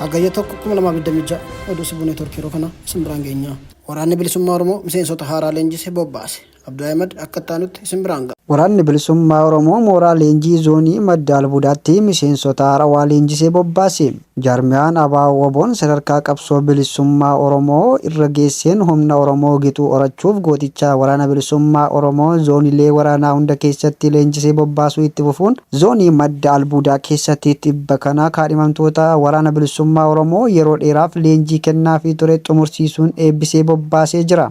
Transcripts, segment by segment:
Hagayya tokko 2026 oduu sibuu neetwoorkii yeroo kana isin biraan geenya. Waraanni bilisummaa Oromoo miseensota haaraa leenjisee bobbaase. Abduu Ahmed akka taanutti isin biraan ga'a. Waraanni bilisummaa Oromoo mooraa leenjii zoonii madda albuudaatti miseensota haaraa leenjisee bobbaase. Jaarmiyaan ABO'n sadarkaa qabsoo bilisummaa Oromoo irra geesseen humna Oromoo gitu horachuuf gooticha waraana bilisummaa Oromoo zooniilee waraanaa hunda keessatti leenjisee bobbaasuu itti fufuun zoonii madda albuudaa keessatti tibba kana kaadhimamtoota waraana bilisummaa Oromoo yeroo dheeraaf leenjii kennaafii ture xumursiisuun eebbisee bobbaasee jira.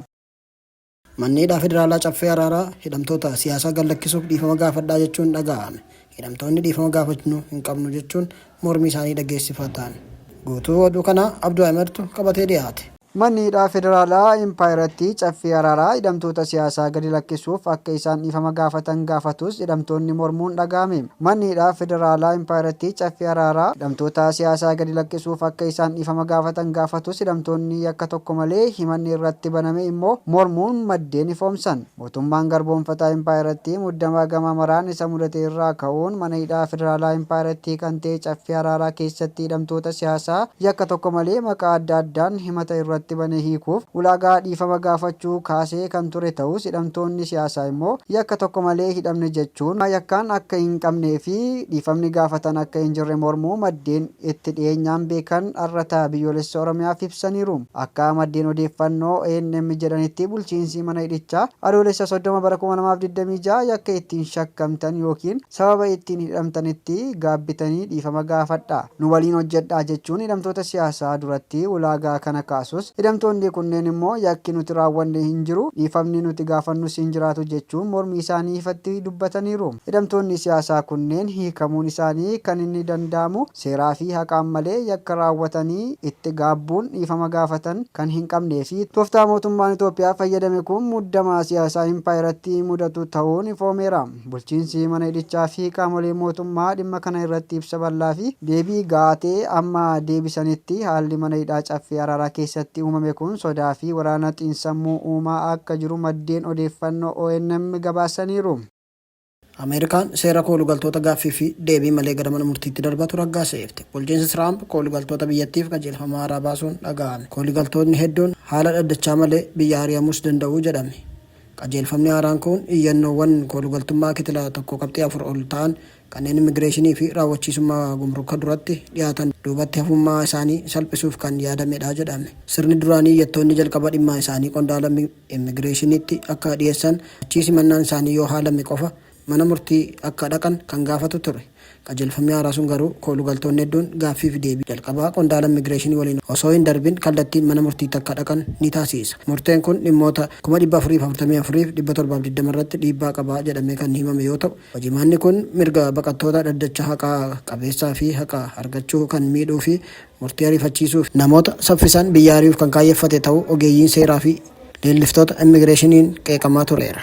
Manneedhaa Federaalaa Caffee Araaraa hidhamtoota siyaasaa gallakkisuuf dhiifama gaafadhaa jechuun dhaga'ame. Hidhamtoonni dhiifama gaafachuu hin qabnu jechuun mormii isaanii dhageessifatan. Guutuu oduu kana Abduu Ahmedtu qabatee dhiyaate. Manneedhaa Federaalaa Impaayiratti Caffee Araaraa hidhamtoota siyaasaa gadi lakkisuuf akka isaan dhiifama gaafatan gaafatus hidhamtoonni mormuun dhaga'ame. Manneedhaa Federaalaa Impaayiratti Caffee Araaraa hidhamtoota siyaasaa gadi lakkisuuf akka isaan dhiifama gaafatan gaafatus hidhamtoonni akka tokko malee himanni irratti baname immoo mormuun maddeen ifoomsan. Mootummaan garboonfataa Impaayiratti muddamaa gama maraan isa mudate irraa ka'uun Manneedhaa Federaalaa Impaayiratti kan ta'e Caffee Araaraa keessatti hidhamtoota siyaasaa yakka tokko malee maqaa adda addaan himata irratti bane hiikuuf ulaagaa dhiifama gaafachuu kaasee kan ture ta'us hidhamtoonni siyaasaa immoo yakka tokko malee hidhamne jechuun yakkaan akka hin qabnee fi dhiifamni gaafatan akka hin jirre mormuu maddeen itti dhiyeenyaan beekan arrataa biyyoolessa Oromiyaaf ibsaniiru. Akka maddeen odeeffannoo ANM jedhanitti bulchiinsi mana hidhichaa adoolessa 30 bara 2026 yakka ittiin shakkamtan yookiin sababa ittiin hidhamtanitti gaabbitanii dhiifama gaafadha nu waliin hojjedhaa jechuun hidhamtoota siyaasaa duratti ulaagaa kana kaasus hidhamtoonni kunneen immoo yakki nuti raawwanne hin jiru dhiifamni nuti gaafannus hin jiraatu jechuun mormii isaanii ifatti dubbataniiru. Hidhamtoonni siyaasaa kunneen hiikamuun isaanii kan inni danda'amu seeraa fi haqaan malee yakka raawwatanii itti gaabbuun dhiifama gaafatan kan hin qabnee fi tooftaa mootummaan Itoophiyaa fayyadame kun muddamaa siyaasaa Impaayiratti mudatu ta'uun ifoomeera. Bulchiinsi mana hidhichaa fi qaamolee mootummaa dhimma kana irratti ibsa bal'aa fi deebii gaatee amma deebisanitti haalli mana hidhaa Caffee Araaraa keessatti uumame kun sodaa fi waraana xiinsammuu uumaa akka jiru maddeen odeeffannoo ONM gabaasaniiru. Ameerikaan seera koolugaltoota gaaffii fi deebii malee gara mana murtiitti darbatu raggaaseefte. Bulchiinsi Tiraamp koolugaltoota biyyattiif qajeelfama haaraa baasuun dhaga'ame. Koolugaltoonni hedduun haala dhaddachaa malee biyya ari'amuus danda'u jedhame. Qajeelfamni haaraan kun iyyannoowwan koolugaltummaa kitila 1.4 ol ta'an kanneen immigireeshinii fi raawwachiisummaa gumruka duratti dhiyaatan duubatti hafummaa isaanii salphisuuf kan yaadamedha jedhame. Sirni duraanii iyyattoonni jalqaba dhimma isaanii qondaala immigireeshiniitti akka dhiyeessan achiis himannaan isaanii yoo haalame qofa mana murtii akka dhaqan kan gaafatu ture. Qajeelfamni haaraa sun garuu koolugaltoonni hedduun gaaffii fi deebii jalqabaa qondaala immigireeshinii waliin osoo hin darbin kallattiin mana murtiitti akka dhaqan ni taasisa. Murteen kun dhimmoota 444,720 irratti dhiibbaa qaba jedhamee kan himame yoo ta'u, hojimaanni kun mirga baqattoota dhaddacha haqaa qabeessaa fi haqa argachuu kan miidhuu fi murtii ariifachiisuuf namoota saffisan biyya ari'uuf kan kaayyeffate ta'uu ogeeyyiin seeraa fi leelliftoota immigireeshiniin qeeqamaa tureera.